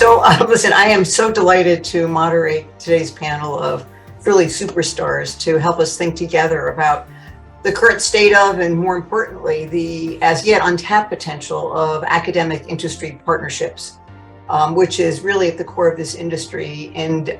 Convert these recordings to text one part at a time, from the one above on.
Listen, I am so delighted to moderate today's panel of really superstars to help us think together about the current state of, and more importantly, the as yet untapped potential of academic industry partnerships, which is really at the core of this industry. And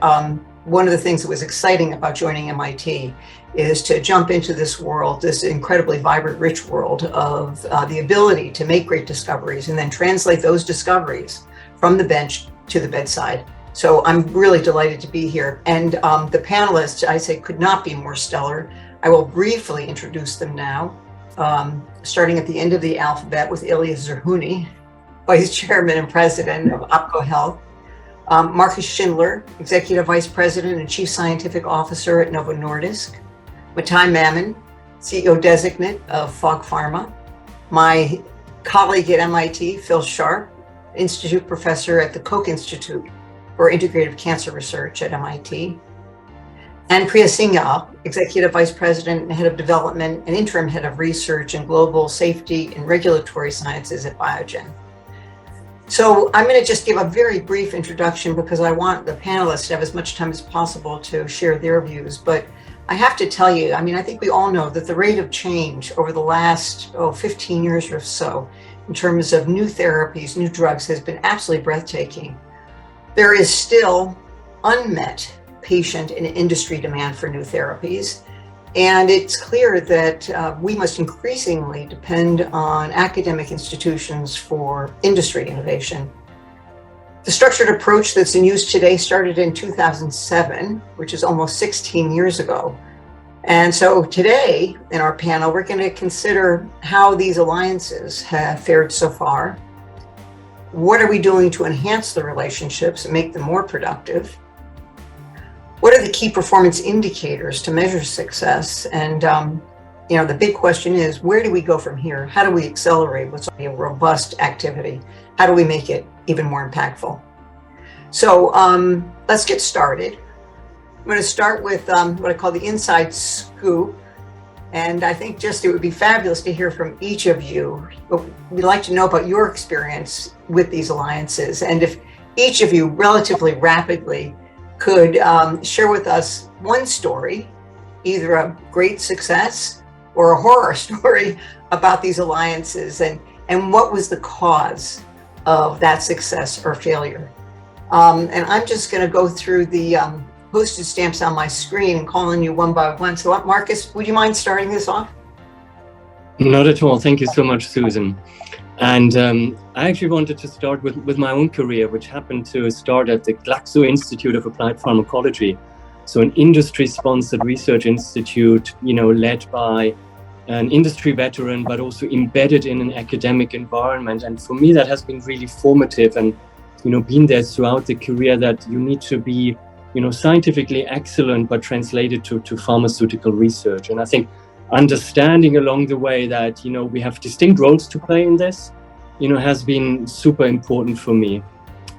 one of the things that was exciting about joining MIT is to jump into this world, this incredibly vibrant, rich world of the ability to make great discoveries and then translate those discoveries from the bench to the bedside. So I'm really delighted to be here. And the panelists, I say, could not be more stellar. I will briefly introduce them now, starting at the end of the alphabet with Ilya Zerhouni, Vice Chairman and President of OPKO Health. Marcus Schindler, Executive Vice President and Chief Scientific Officer at Novo Nordisk. Mathai Mammen, CEO Designate of Bio-pharma. My colleague at MIT, Phil Sharp, Institute Professor at the Koch Institute for Integrative Cancer Research at MIT. And Priya Singhal, Executive Vice President and Head of Development and Interim Head of Research in Global Safety and Regulatory Sciences at Biogen. So I'm going to just give a very brief introduction because I want the panelists to have as much time as possible to share their views. But I have to tell you, I think we all know that the rate of change over the last 15 years or so in terms of new therapies, new drugs has been absolutely breathtaking. There is still unmet patient and industry demand for new therapies. And it's clear that we must increasingly depend on academic institutions for industry innovation. The structured approach that's in use today started in 2007, which is almost 16 years ago. And so today in our panel, we're going to consider how these alliances have fared so far. What are we doing to enhance the relationships and make them more productive? What are the key performance indicators to measure success? And the big question is, where do we go from here? How do we accelerate what's already a robust activity? How do we make it even more impactful? So let's get started. I'm going to start with what I call the inside scoop. And I think just it would be fabulous to hear from each of you. But we'd like to know about your experience with these alliances. And if each of you relatively rapidly could share with us one story, either a great success or a horror story about these alliances, and what was the cause of that success or failure. And I'm just going to go through the postage stamps on my screen and calling you one by one. So Marcus, would you mind starting this off? Not at all. Thank you so much, Susan. And I actually wanted to start with my own career, which happened to start at the Glaxo Institute of Applied Pharmacology. So an industry-sponsored research institute, led by an industry veteran, but also embedded in an academic environment. And for me, that has been really formative. And, been there throughout the career, that you need to be, scientifically excellent, but translated to pharmaceutical research. And I think understanding along the way that, we have distinct roles to play in this, has been super important for me.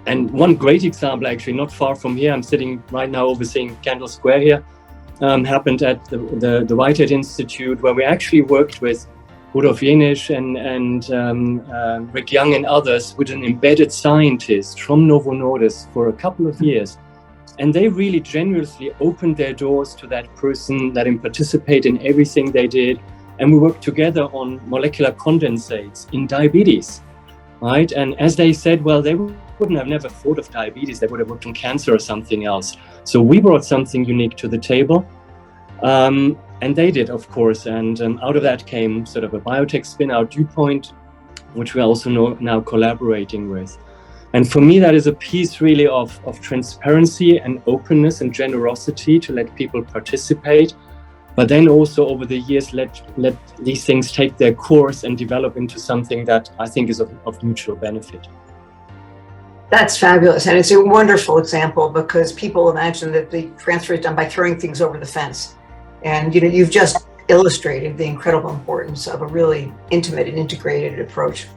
And one great example, actually, not far from here, I'm sitting right now overseeing Kendall Square here, happened at the Whitehead Institute, where we actually worked with Rudolf Jenisch and Rick Young and others with an embedded scientist from Novo Nordisk for a couple of years. And they really generously opened their doors to that person, let him participate in everything they did. And we worked together on molecular condensates in diabetes, right? And as they said, well, they wouldn't have never thought of diabetes. They would have worked on cancer or something else. So we brought something unique to the table. And they did, of course. And out of that came sort of a biotech spin-out, DuPont, which we're also now collaborating with. And for me, that is a piece really of transparency and openness and generosity to let people participate, but then also over the years, let these things take their course and develop into something that I think is of mutual benefit. That's fabulous. And it's a wonderful example because people imagine that the transfer is done by throwing things over the fence. And you've just illustrated the incredible importance of a really intimate and integrated approach.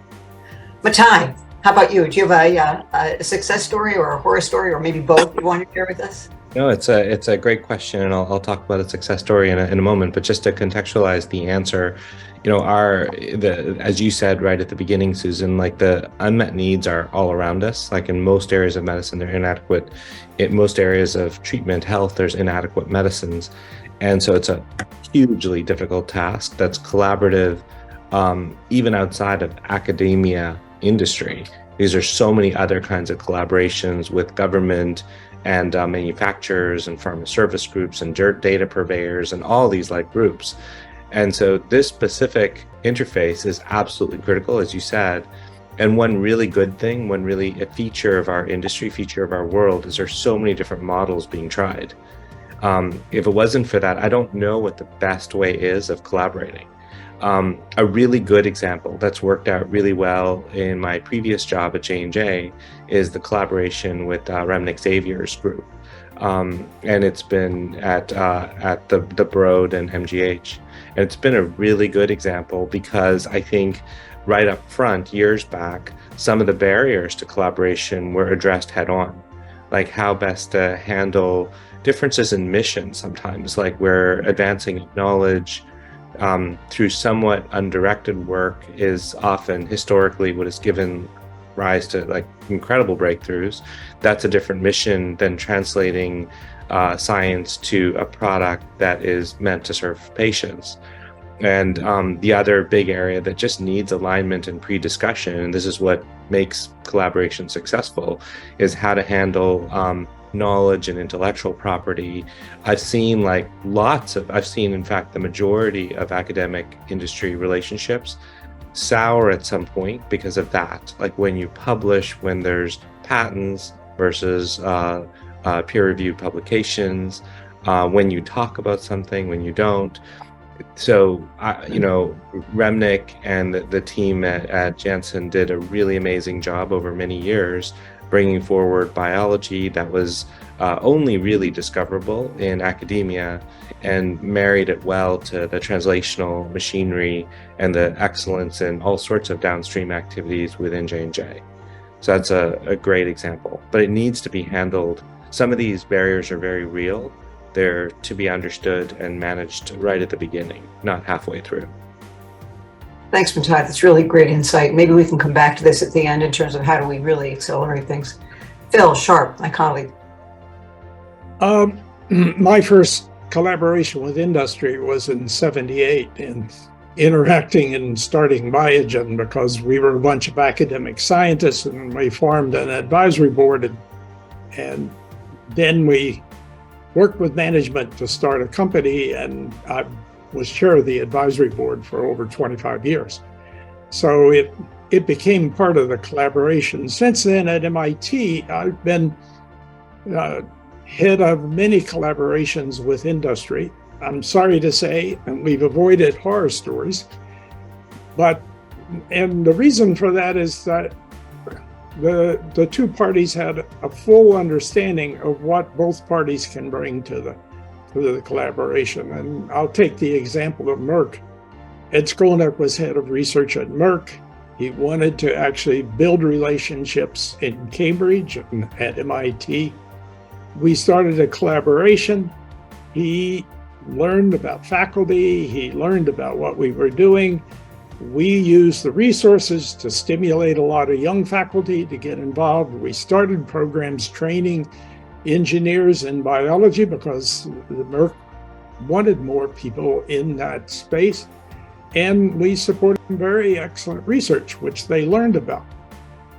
Mathai, how about you? Do you have a success story or a horror story, or maybe both you want to share with us? No, it's a great question, and I'll talk about a success story in a moment. But just to contextualize the answer, as you said right at the beginning, Susan, like the unmet needs are all around us. Like in most areas of medicine, they're inadequate. In most areas of treatment, health, there's inadequate medicines, and so it's a hugely difficult task that's collaborative, even outside of academia industry. These are so many other kinds of collaborations with government and manufacturers and pharma service groups and data purveyors and all these like groups. And so this specific interface is absolutely critical, as you said. And one really good thing, a feature of our industry, feature of our world, is there's so many different models being tried. If it wasn't for that, I don't know what the best way is of collaborating. A really good example that's worked out really well in my previous job at J&J is the collaboration with Remnick Xavier's group. And it's been at the Broad and MGH. And it's been a really good example because I think right up front, years back, some of the barriers to collaboration were addressed head on, like how best to handle differences in mission sometimes, like we're advancing knowledge through somewhat undirected work is often historically what has given rise to like incredible breakthroughs. That's a different mission than translating science to a product that is meant to serve patients. And the other big area that just needs alignment and pre-discussion, and this is what makes collaboration successful, is how to handle knowledge and intellectual property. I've seen in fact the majority of academic industry relationships sour at some point because of that. Like when you publish, when there's patents versus peer-reviewed publications, when you talk about something, when you don't. So, Remnick and the team at Janssen did a really amazing job over many years bringing forward biology that was only really discoverable in academia and married it well to the translational machinery and the excellence in all sorts of downstream activities within J&J. So that's a great example, but it needs to be handled. Some of these barriers are very real. They're to be understood and managed right at the beginning, not halfway through. Thanks, Matai. That's really great insight. Maybe we can come back to this at the end in terms of how do we really accelerate things. Phil Sharp, my colleague. My first collaboration with industry was in '78 in interacting and starting Biogen because we were a bunch of academic scientists and we formed an advisory board and then we worked with management to start a company, and I was chair of the advisory board for over 25 years. So it became part of the collaboration. Since then at MIT, I've been head of many collaborations with industry. I'm sorry to say, and we've avoided horror stories, and the reason for that is that the two parties had a full understanding of what both parties can bring to the collaboration. And I'll take the example of Merck. Ed Skolnick was head of research at Merck. He wanted to actually build relationships in Cambridge and at MIT. We started a collaboration. He learned about faculty. He learned about what we were doing. We used the resources to stimulate a lot of young faculty to get involved. We started programs training engineers in biology because Merck wanted more people in that space. And we supported very excellent research, which they learned about.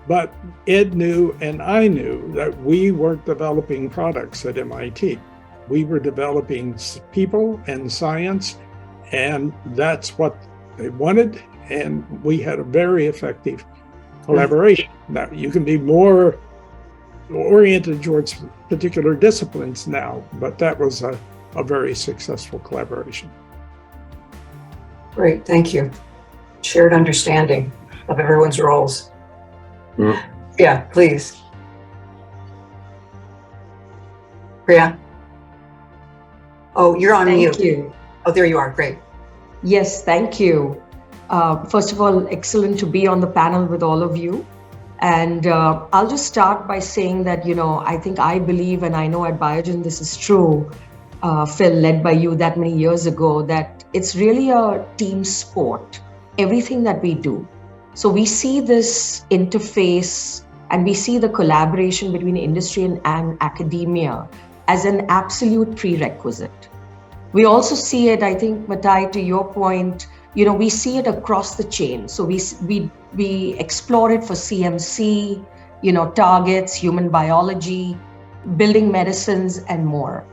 But Ed knew and I knew that we weren't developing products at MIT. We were developing people and science, and that's what they wanted. And we had a very effective collaboration. Now, you can be more oriented towards particular disciplines now, but that was a very successful collaboration. Great, thank you. Shared understanding of everyone's roles. Yeah, please. Priya? Oh, you're on mute. Thank you. Oh, there you are, great. Yes, thank you. First of all, excellent to be on the panel with all of you. And I'll just start by saying that, I think I believe, and I know at Biogen this is true, Phil, led by you that many years ago, that it's really a team sport, everything that we do. So we see this interface and we see the collaboration between industry and academia as an absolute prerequisite. We also see it, I think, Matai, to your point, we see it across the chain. So we explore it for CMC, targets, human biology, building medicines, and more.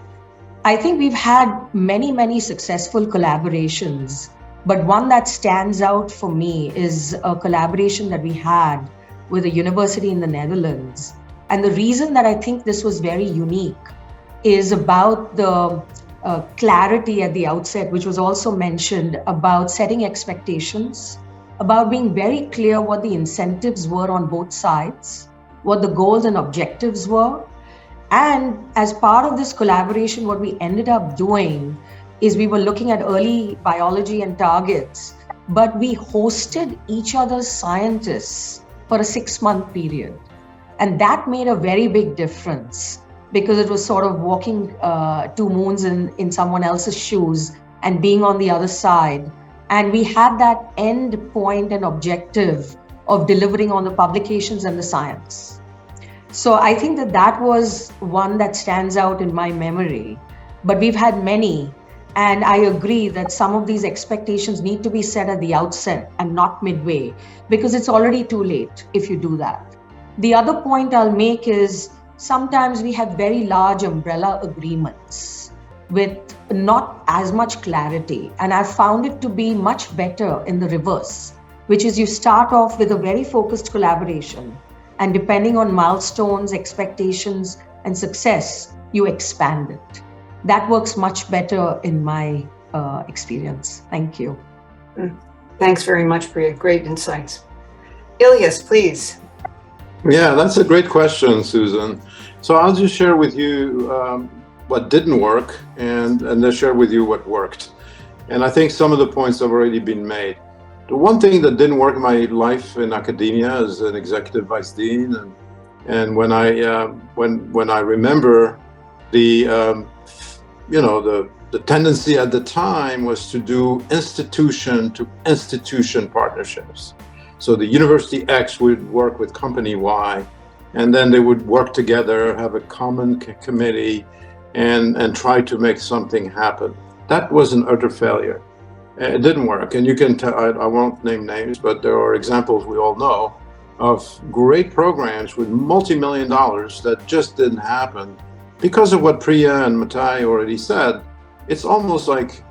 I think we've had many, many successful collaborations, but one that stands out for me is a collaboration that we had with a university in the Netherlands. And the reason that I think this was very unique is about the clarity at the outset, which was also mentioned, about setting expectations, about being very clear what the incentives were on both sides, what the goals and objectives were. And as part of this collaboration, what we ended up doing is we were looking at early biology and targets, but we hosted each other's scientists for a 6-month period. And that made a very big difference, because it was sort of walking 2 moons in someone else's shoes and being on the other side. And we had that end point and objective of delivering on the publications and the science. So I think that was one that stands out in my memory. But we've had many. And I agree that some of these expectations need to be set at the outset and not midway, because it's already too late if you do that. The other point I'll make is, sometimes we have very large umbrella agreements with not as much clarity. And I've found it to be much better in the reverse, which is you start off with a very focused collaboration, and depending on milestones, expectations, and success, you expand it. That works much better in my experience. Thank you. Thanks very much, Priya. Great insights. Ilyas, please. Yeah, that's a great question, Susan. So I'll just share with you what didn't work and then share with you what worked. And I think some of the points have already been made. The one thing that didn't work in my life in academia as an executive vice dean, and when I remember the tendency at the time was to do institution to institution partnerships. So the University X would work with company Y, and then they would work together, have a common committee, and try to make something happen. That was an utter failure. It didn't work. And you can tell, I won't name names, but there are examples we all know of great programs with multi-million dollars that just didn't happen because of what Priya and Matai already said. It's almost like,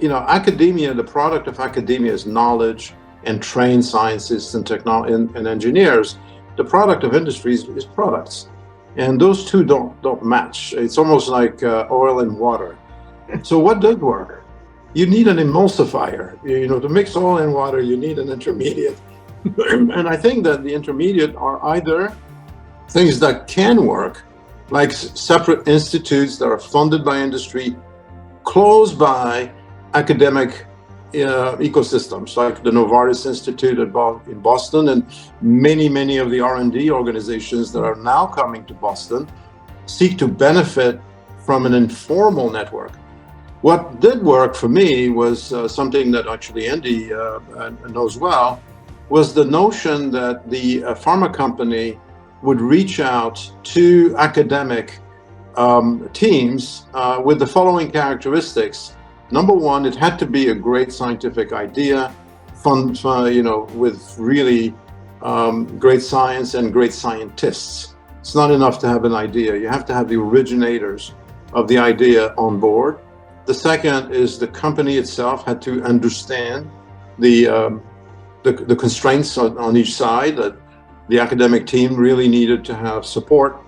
academia, the product of academia is knowledge and trained scientists and technology and engineers. The product of industries is products, and those two don't match. It's almost like oil and water. So what did work? You need an emulsifier. To mix oil and water, you need an intermediate. And I think that the intermediate are either things that can work, like separate institutes that are funded by industry, close by academic ecosystems, like the Novartis Institute in Boston, and many of the R&D organizations that are now coming to Boston seek to benefit from an informal network. What did work for me was something that actually Andy knows well, was the notion that the pharma company would reach out to academic teams with the following characteristics. Number one, it had to be a great scientific idea, with really great science and great scientists. It's not enough to have an idea. You have to have the originators of the idea on board. The second is the company itself had to understand the constraints on each side, that the academic team really needed to have support.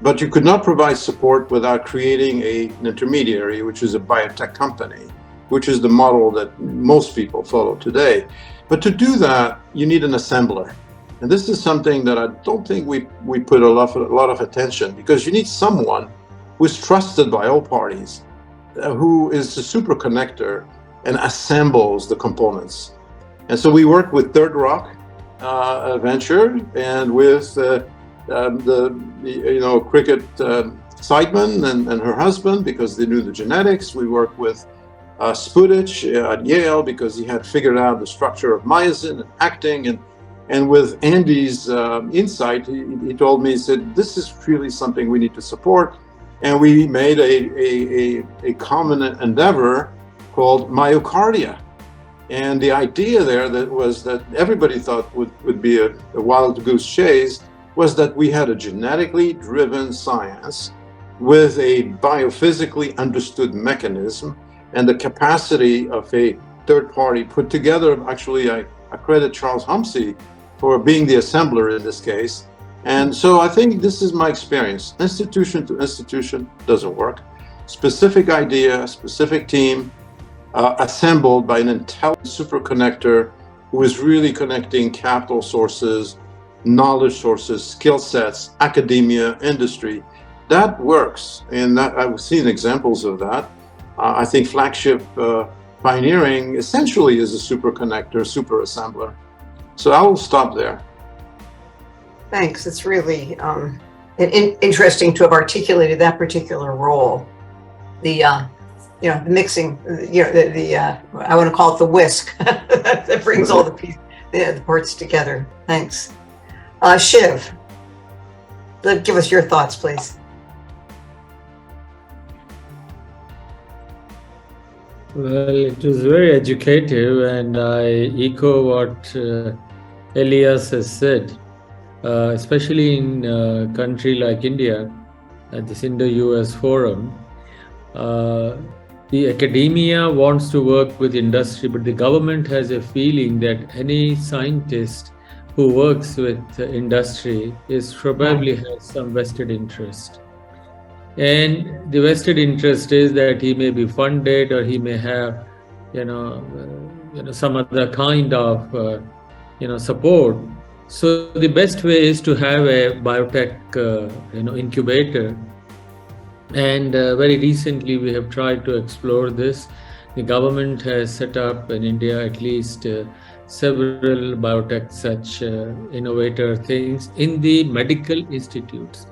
But you could not provide support without creating an intermediary, which is a biotech company, which is the model that most people follow today. But to do that, you need an assembler. And this is something that I don't think we put a lot of attention, because you need someone who's trusted by all parties, who is the super connector and assembles the components. And so we worked with Third Rock venture, and with Cricket Seidman and her husband, because they knew the genetics. We worked with Sputich at Yale because he had figured out the structure of myosin and actin, and with Andy's insight, he told me, he said, this is really something we need to support. And we made a common endeavor called myocardia. And the idea there was that everybody thought would be a wild goose chase was that we had a genetically driven science with a biophysically understood mechanism and the capacity of a third party put together. Actually, I credit Charles Humsey for being the assembler in this case. And so I think this is my experience. Institution to institution doesn't work. Specific idea, specific team, assembled by an intelligent superconnector who is really connecting capital sources, knowledge sources, skill sets, academia, industry. That works, and that I've seen examples of that. I think flagship pioneering essentially is a superconnector, super assembler. So I will stop there. Thanks. It's really interesting to have articulated that particular role. The the mixing, I want to call it the whisk that brings all the parts together. Thanks. Shiv, give us your thoughts, please. Well, it was very educative, and I echo what Elias has said, especially in a country like India, at this Indo-US Forum. The academia wants to work with industry, but the government has a feeling that any scientist who works with industry is probably has some vested interest. And the vested interest is that he may be funded, or he may have, some other kind of, support. So the best way is to have a biotech, incubator. And very recently we have tried to explore this. The government has set up in India at least several biotech such innovator things in the medical institutes.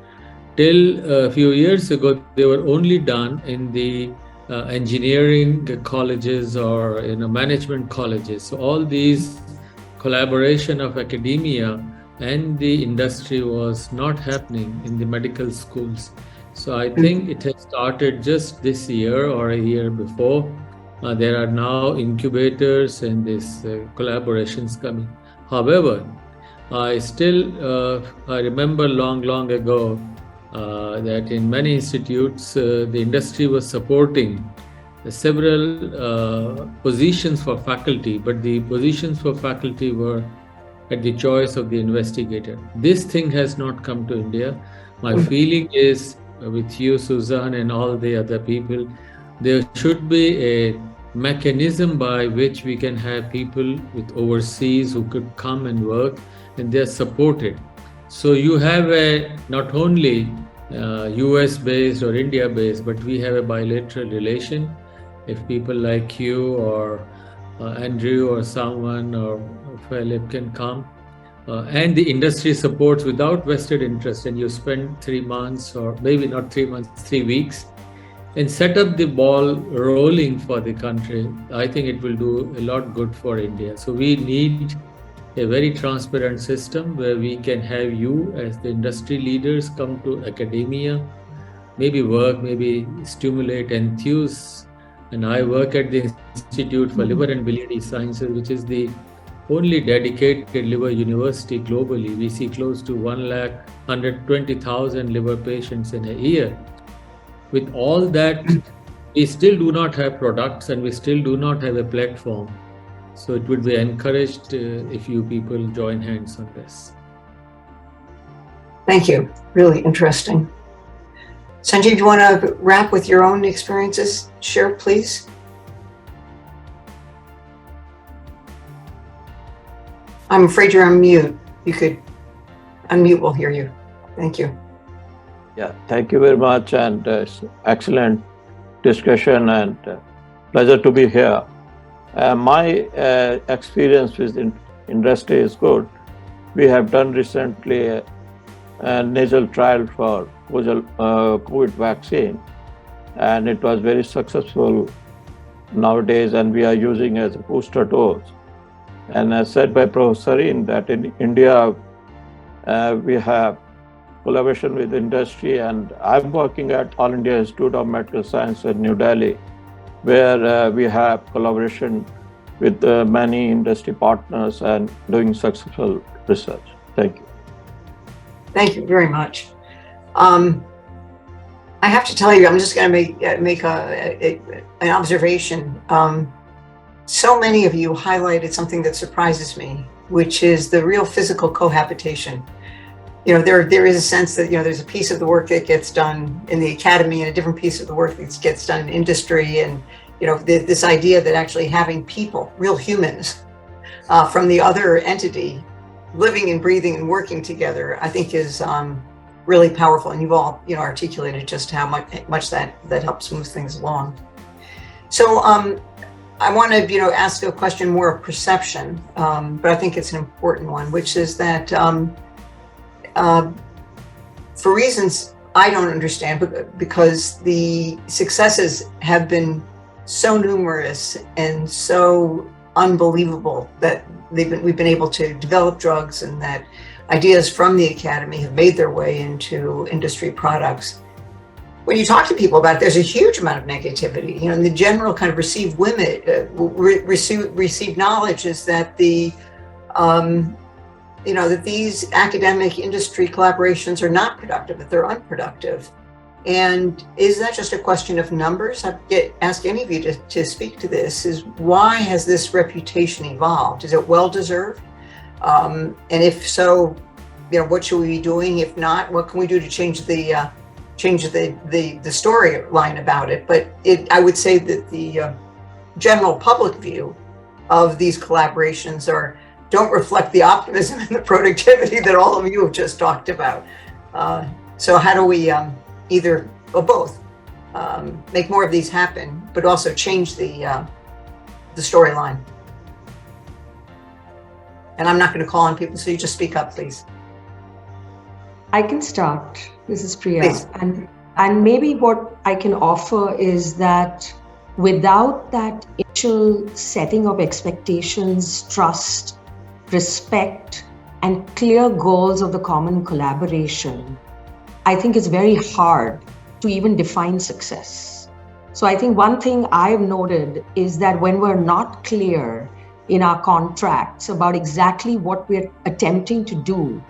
Till a few years ago, they were only done in the engineering colleges or management colleges. So all these collaboration of academia and the industry was not happening in the medical schools. So I think it has started just this year or a year before. There are now incubators and these collaborations coming. However, I remember long ago that in many institutes, the industry was supporting several positions for faculty, but the positions for faculty were at the choice of the investigator. This thing has not come to India. My feeling is, with you, Susan, and all the other people, there should be a mechanism by which we can have people with overseas who could come and work, and they're supported. So you have not only US based or India based, but we have a bilateral relation. If people like you or Andrew or someone or Philip can come, and the industry supports without vested interest, and you spend 3 months, or maybe not 3 months, 3 weeks, and set up the ball rolling for the country, I think it will do a lot good for India. So we need a very transparent system where we can have you as the industry leaders come to academia, maybe work, maybe stimulate, enthuse. And I work at the Institute for Liver and Biliary Sciences, which is the only dedicated liver university globally. We see close to 1,120,000 liver patients in a year. With all that, we still do not have products, and we still do not have a platform. So it would be encouraged if you people join hands on this. Thank you. Really interesting. Sanjeev, do you want to wrap with your own experiences? Share, please. I'm afraid you're on mute. You could unmute, we'll hear you. Thank you. Yeah, thank you very much, and excellent discussion, and pleasure to be here. My experience with industry is good. we have done recently a nasal trial for COVID vaccine, and it was very successful nowadays, and we are using as a booster dose. And as said by Professor Sareen, that in India, we have collaboration with industry, and I'm working at All India Institute of Medical Science in New Delhi, where we have collaboration with many industry partners and doing successful research. Thank you. Thank you very much. I have to tell you, I'm just going to make an observation. So many of you highlighted something that surprises me, which is the real physical cohabitation. There is a sense that, there's a piece of the work that gets done in the academy and a different piece of the work that gets done in industry. And, this idea that actually having people, real humans, from the other entity, living and breathing and working together, I think is really powerful. And you've all, articulated just how much that helps move things along. So I want to, ask a question more of perception, but I think it's an important one, which is that for reasons I don't understand, because the successes have been so numerous and so unbelievable that we've been able to develop drugs, and that ideas from the academy have made their way into industry products. When you talk to people about it, there's a huge amount of negativity. And the general kind of received knowledge is that that these academic industry collaborations are not productive, that they're unproductive. And is that just a question of numbers? I'd ask any of you to speak to this, is why has this reputation evolved? Is it well-deserved? And if so, what should we be doing? If not, what can we do to change the storyline about it? But I would say that the general public view of these collaborations don't reflect the optimism and the productivity that all of you have just talked about. So how do we either, or both, make more of these happen, but also change the storyline? And I'm not going to call on people, so you just speak up, please. I can start. This is Priya. Please. And maybe what I can offer is that without that initial setting of expectations, trust, respect, and clear goals of the common collaboration, I think it's very hard to even define success. So I think one thing I've noted is that when we're not clear in our contracts about exactly what we're attempting to do,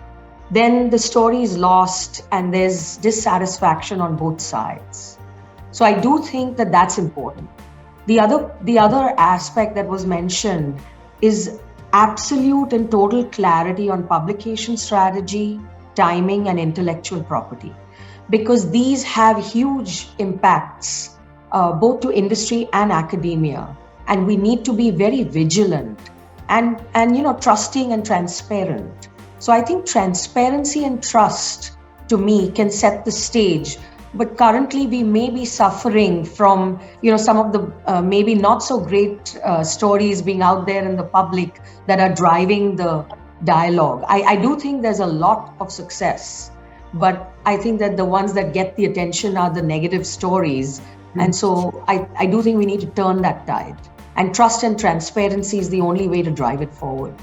then the story is lost and there's dissatisfaction on both sides. So I do think that that's important. The other aspect that was mentioned is absolute and total clarity on publication strategy, timing, and intellectual property, because these have huge impacts both to industry and academia, and we need to be very vigilant and trusting and transparent. So I think transparency and trust, to me, can set the stage. But currently we may be suffering from some of the maybe not so great stories being out there in the public that are driving the dialogue. I do think there's a lot of success, but I think that the ones that get the attention are the negative stories. And so I do think we need to turn that tide. And trust and transparency is the only way to drive it forward.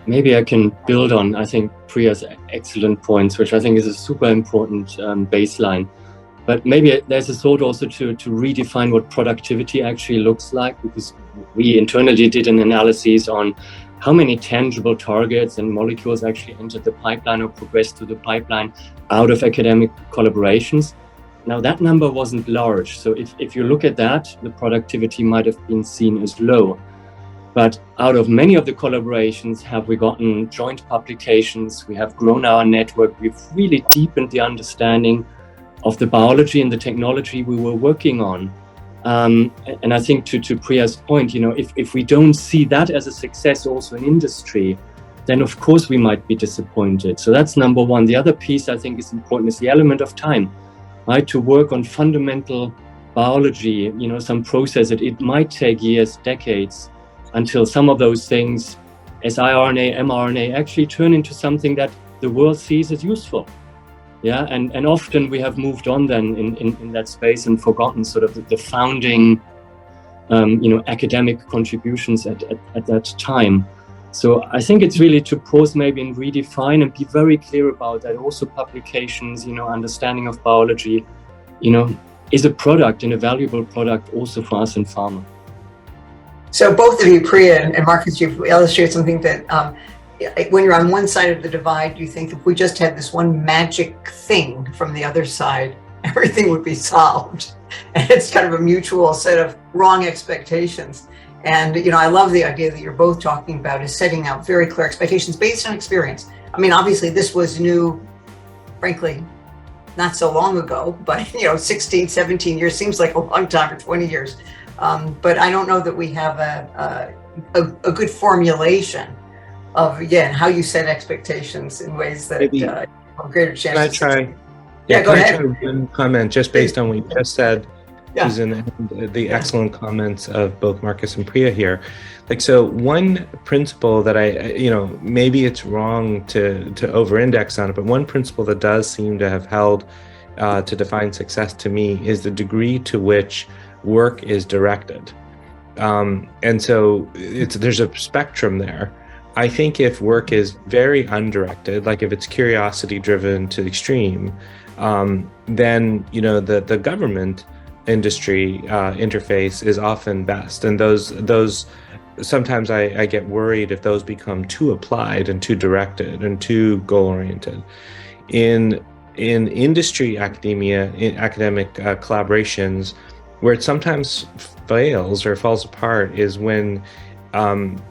Maybe I can build on, I think, Priya's excellent points, which I think is a super important baseline. But maybe there's a thought also to redefine what productivity actually looks like, because we internally did an analysis on how many tangible targets and molecules actually entered the pipeline or progressed through the pipeline out of academic collaborations. Now, that number wasn't large. So if you look at that, the productivity might have been seen as low. But out of many of the collaborations, have we gotten joint publications, we have grown our network, we've really deepened the understanding of the biology and the technology we were working on. And I think to Priya's point, if we don't see that as a success also in industry, then of course we might be disappointed. So that's number one. The other piece I think is important is the element of time, right? To work on fundamental biology, some process, it might take years, decades, until some of those things siRNA, mRNA actually turn into something that the world sees as useful. Yeah, and often we have moved on then in that space and forgotten sort of the founding, academic contributions at that time. So I think it's really to pause maybe and redefine and be very clear about that. Also publications, understanding of biology, is a product and a valuable product also for us in pharma. So both of you, Priya and Marcus, you've illustrated something that when you're on one side of the divide, you think if we just had this one magic thing from the other side, everything would be solved. And it's kind of a mutual set of wrong expectations. And, I love the idea that you're both talking about is setting out very clear expectations based on experience. I mean, obviously this was new, frankly, not so long ago, but 16, 17 years seems like a long time, or 20 years. But I don't know that we have a good formulation of, again, how you set expectations in ways that have greater chance. Can I try? Yeah, go ahead. One comment just based on what you just said, Yeah. Susan, and the excellent comments of both Marcus and Priya here. So one principle that maybe it's wrong to over-index on it, but one principle that does seem to have held to define success to me is the degree to which work is directed. And so there's a spectrum there. I think if work is very undirected, like if it's curiosity driven to the extreme, then the government industry interface is often best. And those sometimes I get worried if those become too applied and too directed and too goal oriented. In industry academia, in academic collaborations, where it sometimes fails or falls apart is when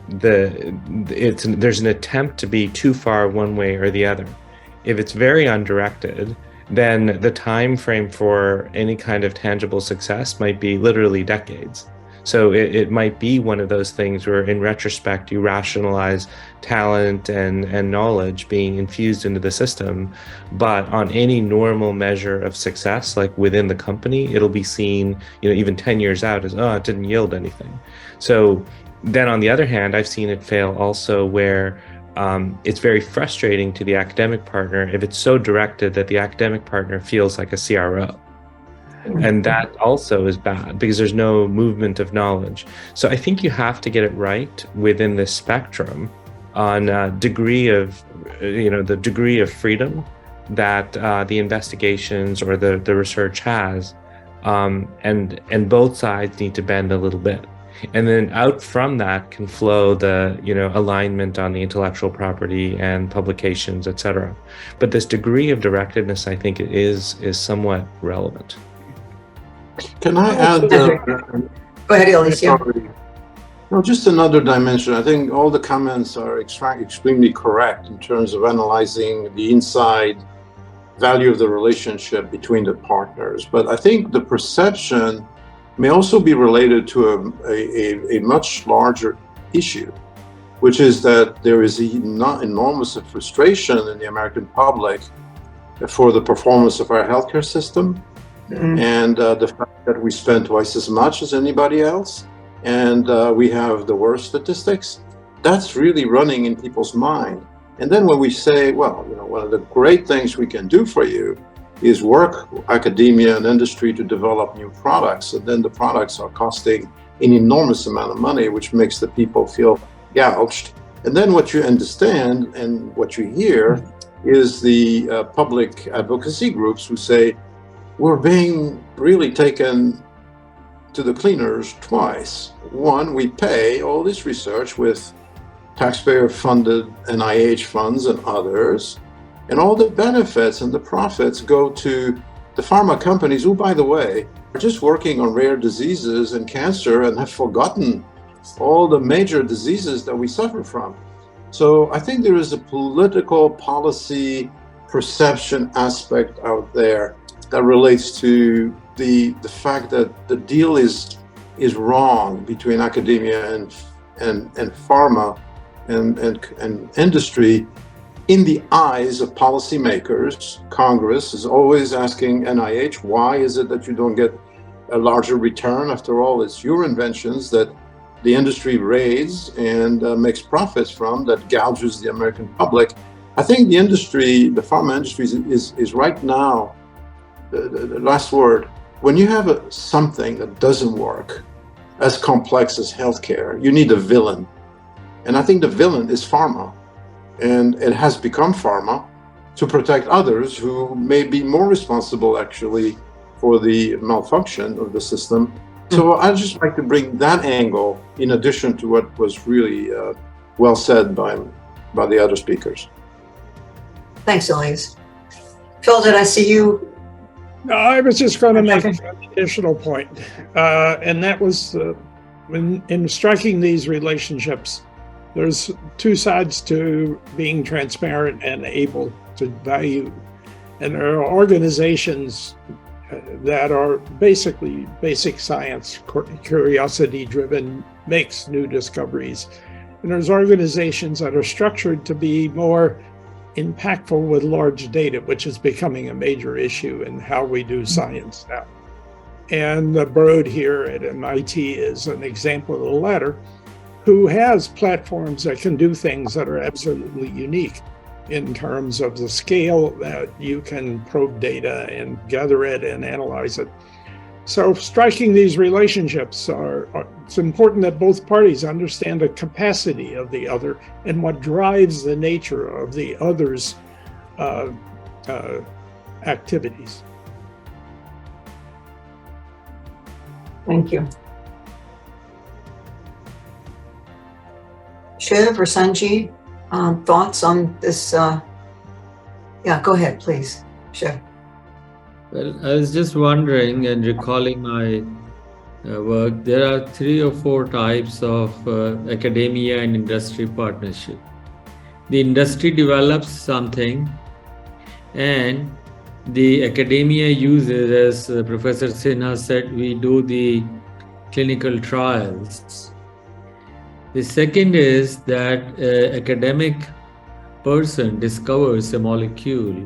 there's an attempt to be too far one way or the other. If it's very undirected, then the time frame for any kind of tangible success might be literally decades. So it might be one of those things where in retrospect you rationalize talent and knowledge being infused into the system, but on any normal measure of success, like within the company, it'll be seen, even 10 years out as, it didn't yield anything. So then on the other hand, I've seen it fail also where it's very frustrating to the academic partner if it's so directed that the academic partner feels like a CRO. And that also is bad because there's no movement of knowledge. So I think you have to get it right within this spectrum on the degree of freedom that the investigations or the research has, and both sides need to bend a little bit. And then out from that can flow the alignment on the intellectual property and publications, etc. But this degree of directedness, I think, is somewhat relevant. Can I add? Go ahead, Alicia. No, just another dimension. I think all the comments are extremely correct in terms of analyzing the inside value of the relationship between the partners. But I think the perception may also be related to a much larger issue, which is that there is enormous frustration in the American public for the performance of our healthcare system. Mm-hmm. And the fact that we spend twice as much as anybody else, and we have the worst statistics. That's really running in people's mind. And then when we say, well, one of the great things we can do for you is work academia and industry to develop new products, and then the products are costing an enormous amount of money, which makes the people feel gouged. And then what you understand and what you hear is the public advocacy groups who say, we're being really taken to the cleaners twice. One, we pay all this research with taxpayer-funded NIH funds and others, and all the benefits and the profits go to the pharma companies who, by the way, are just working on rare diseases and cancer and have forgotten all the major diseases that we suffer from. So I think there is a political policy perception aspect out there that relates to the fact that the deal is wrong between academia and pharma and industry in the eyes of policymakers. Congress is always asking NIH, why is it that you don't get a larger return? After all, it's your inventions that the industry raids and makes profits from, that gouges the American public. I think the industry, the pharma industry is right now, the last word, when you have something that doesn't work, as complex as healthcare, you need a villain. And I think the villain is pharma. And it has become pharma to protect others who may be more responsible actually for the malfunction of the system. So I'd just like to bring that angle in addition to what was really well said by the other speakers. Thanks, Elias. Phil, did I see you? No, I was just going to make an additional point, and that was in striking these relationships, there's two sides to being transparent and able to value. And there are organizations that are basically basic science, curiosity-driven, makes new discoveries. And there's organizations that are structured to be more impactful with large data, which is becoming a major issue in how we do science now. And Broad here at MIT is an example of the latter, who has platforms that can do things that are absolutely unique in terms of the scale that you can probe data and gather it and analyze it. So striking these relationships it's important that both parties understand the capacity of the other and what drives the nature of the other's activities. Thank you. Shiv or Sanjeev, thoughts on this? Yeah, go ahead, please, Shiv. Well, I was just wondering and recalling my work, there are 3 or 4 types of academia and industry partnership. The industry develops something and the academia uses, as Professor Sinha said, we do the clinical trials. The second is that an academic person discovers a molecule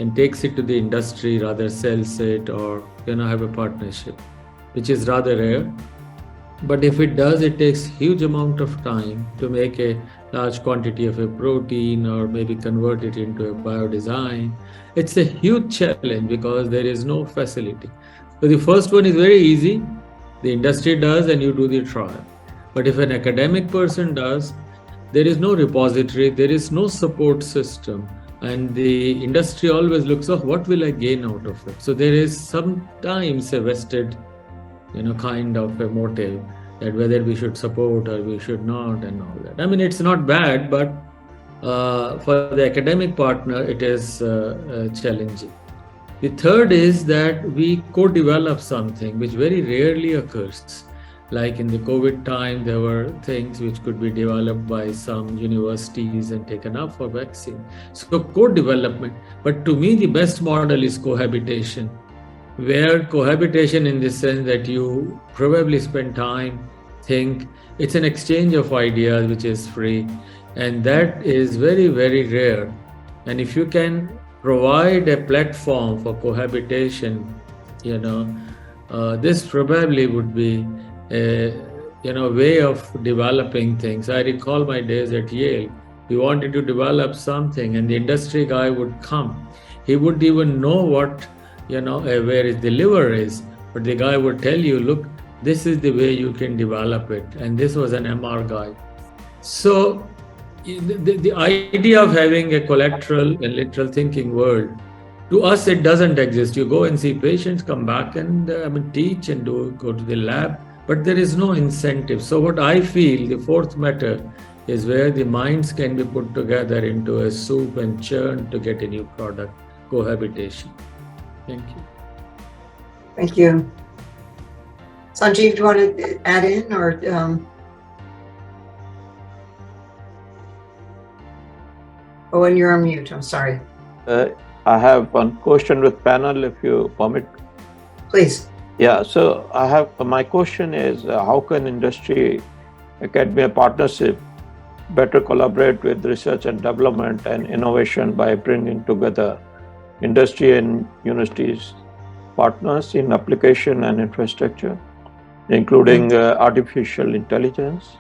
and takes it to the industry, rather sells it or have a partnership, which is rather rare. But if it does, it takes huge amount of time to make a large quantity of a protein or maybe convert it into a biodesign. It's a huge challenge because there is no facility. So the first one is very easy. The industry does and you do the trial. But if an academic person does, there is no repository, there is no support system. And the industry always looks, what will I gain out of it? So there is sometimes a vested, kind of a motive that whether we should support or we should not and all that. I mean, it's not bad, but for the academic partner, it is challenging. The third is that we co-develop something which very rarely occurs. Like in the COVID time, there were things which could be developed by some universities and taken up for vaccine. So co-development, but to me, the best model is cohabitation, where cohabitation in the sense that you probably spend time, think, it's an exchange of ideas which is free. And that is very, very rare. And if you can provide a platform for cohabitation, this probably would be a way of developing things. I recall my days at Yale. We wanted to develop something and the industry guy would come. He wouldn't even know what, where the liver is, but the guy would tell you, look, this is the way you can develop it. And this was an MR guy. So the idea of having a collateral and literal thinking world, to us, it doesn't exist. You go and see patients, come back and teach and go to the lab. But there is no incentive. So what I feel, the fourth matter is where the minds can be put together into a soup and churned to get a new product, cohabitation. Thank you. Thank you. Sanjeev, do you want to add in or? Oh, and you're on mute, I'm sorry. I have one question with panel, if you permit. Please. Yeah, so my question is, how can industry academia partnership better collaborate with research and development and innovation by bringing together industry and universities partners in application and infrastructure? including artificial intelligence,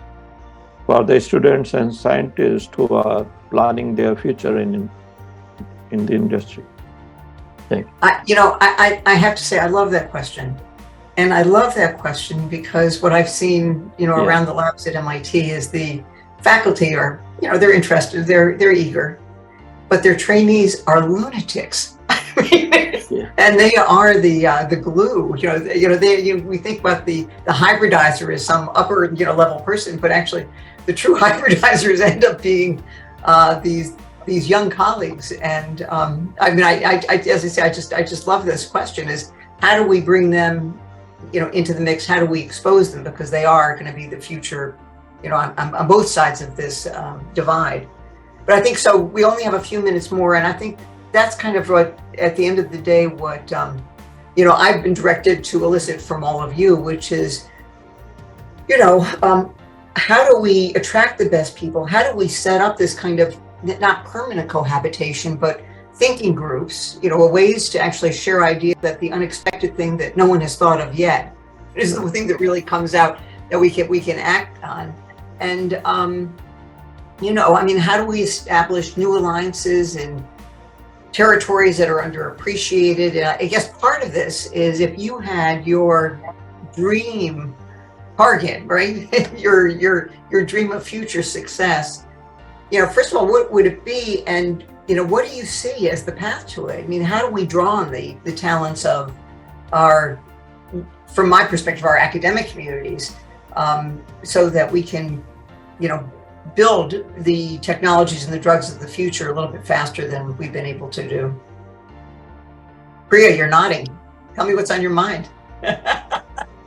for the students and scientists who are planning their future in the industry. I have to say, I love that question. And I love that question because what I've seen, around the labs at MIT is the faculty are, they're interested, they're eager, but their trainees are lunatics. And they are the glue. We think about the hybridizer as some upper level person, but actually the true hybridizers end up being these young colleagues. And as I say, I just love this question: is how do we bring them into the mix? How do we expose them, because they are going to be the future on both sides of this divide. But I think so. We only have a few minutes more, and I think that's kind of what, at the end of the day, what I've been directed to elicit from all of you, which is, how do we attract the best people? How do we set up this kind of not permanent cohabitation, but thinking groups? Ways to actually share ideas, that the unexpected thing that no one has thought of yet is the thing that really comes out that we can act on. And how do we establish new alliances in territories that are underappreciated? I guess part of this is, if you had your dream target, right? your dream of future success, first of all, what would it be? And what do you see as the path to it? How do we draw on the talents of from my perspective, our academic communities, so that we can, build the technologies and the drugs of the future a little bit faster than we've been able to do? Priya, you're nodding. Tell me what's on your mind.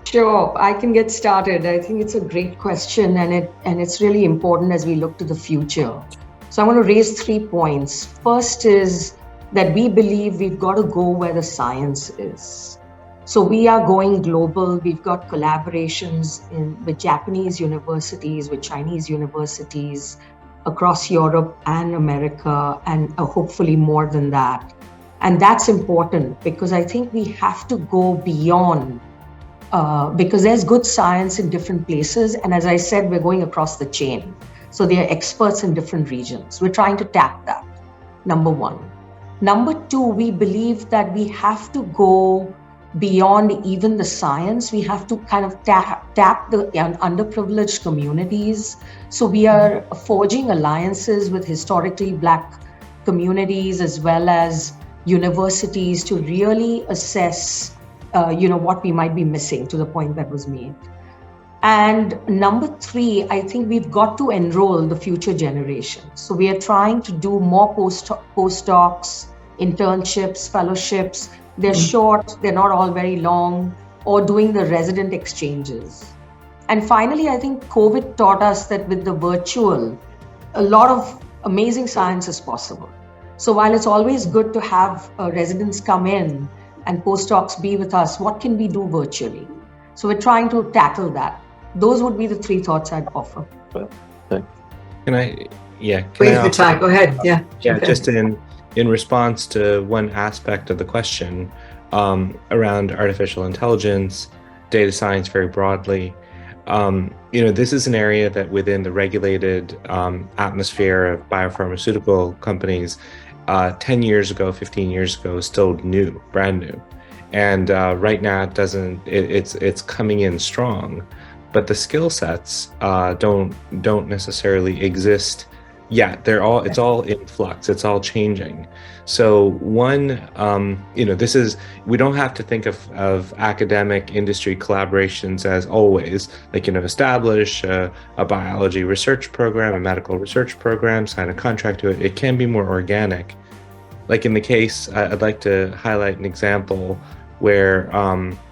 Sure, I can get started. I think it's a great question, and it's really important as we look to the future. So I want to raise 3 points. First is that we believe we've got to go where the science is. So we are going global. We've got collaborations with Japanese universities, with Chinese universities across Europe and America, and hopefully more than that. And that's important, because I think we have to go beyond, because there's good science in different places. And as I said, we're going across the chain. So they are experts in different regions. We're trying to tap that, number one. Number two, we believe that we have to go beyond even the science. We have to kind of tap the underprivileged communities. So we are forging alliances with historically Black communities as well as universities to really assess what we might be missing, to the point that was made. And number three, I think we've got to enroll the future generation. So we are trying to do more postdocs, internships, fellowships. They're short, they're not all very long, or doing the resident exchanges. And finally, I think COVID taught us that with the virtual, a lot of amazing science is possible. So while it's always good to have residents come in and postdocs be with us, what can we do virtually? So we're trying to tackle that. Those would be the 3 thoughts I'd offer. Can I? Yeah. Please, Vitai, go ahead. Yeah. Just in response to one aspect of the question around artificial intelligence, data science very broadly, this is an area that within the regulated atmosphere of biopharmaceutical companies 10 years ago, 15 years ago, is still new, brand new. And right now it's coming in strong, but the skill sets don't necessarily exist yet. It's all in flux, it's all changing. So we don't have to think of academic industry collaborations as always, establish a biology research program, a medical research program, sign a contract to it. It can be more organic. Like in the case, I'd like to highlight an example where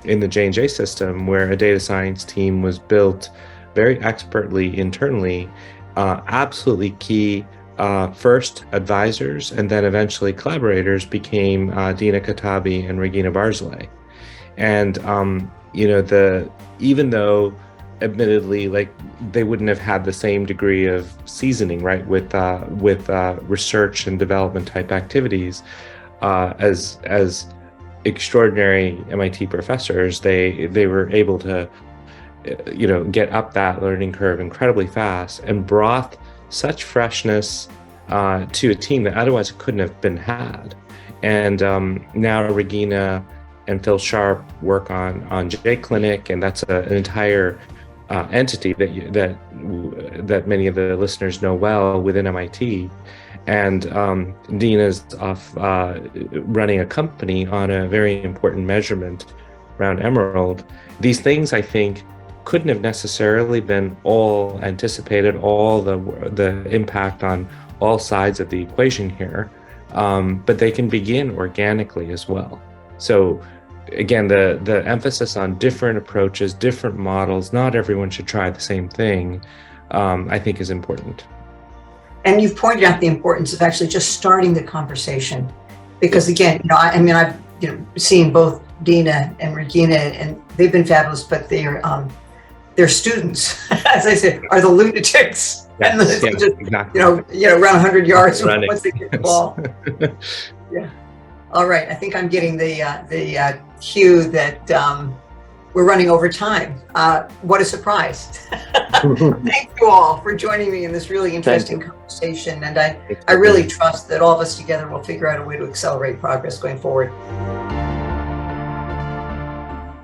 in the J&J system, where a data science team was built very expertly internally, absolutely key first advisors and then eventually collaborators became Dina Katabi and Regina Barzilay. And even though admittedly they wouldn't have had the same degree of seasoning, right, with research and development type activities as extraordinary MIT professors, they were able to get up that learning curve incredibly fast and brought such freshness to a team that otherwise couldn't have been had. And now Regina and Phil Sharp work on J Clinic, and that's an entire entity that many of the listeners know well within MIT. And Dina's off running a company on a very important measurement around Emerald. These things, I think, couldn't have necessarily been all anticipated, all the impact on all sides of the equation here, but they can begin organically as well. So again, the emphasis on different approaches, different models, not everyone should try the same thing, I think is important. And you've pointed out the importance of actually just starting the conversation, because again, I've seen both Dina and Regina, and they've been fabulous, but their students, as I said, are the lunatics. Yes, and just, exactly. Run 100 yards once they get the Yes. ball. Yeah. All right. I think I'm getting the cue that we're running over time. What a surprise. Thank you all for joining me in this really interesting conversation. And I really trust that all of us together will figure out a way to accelerate progress going forward.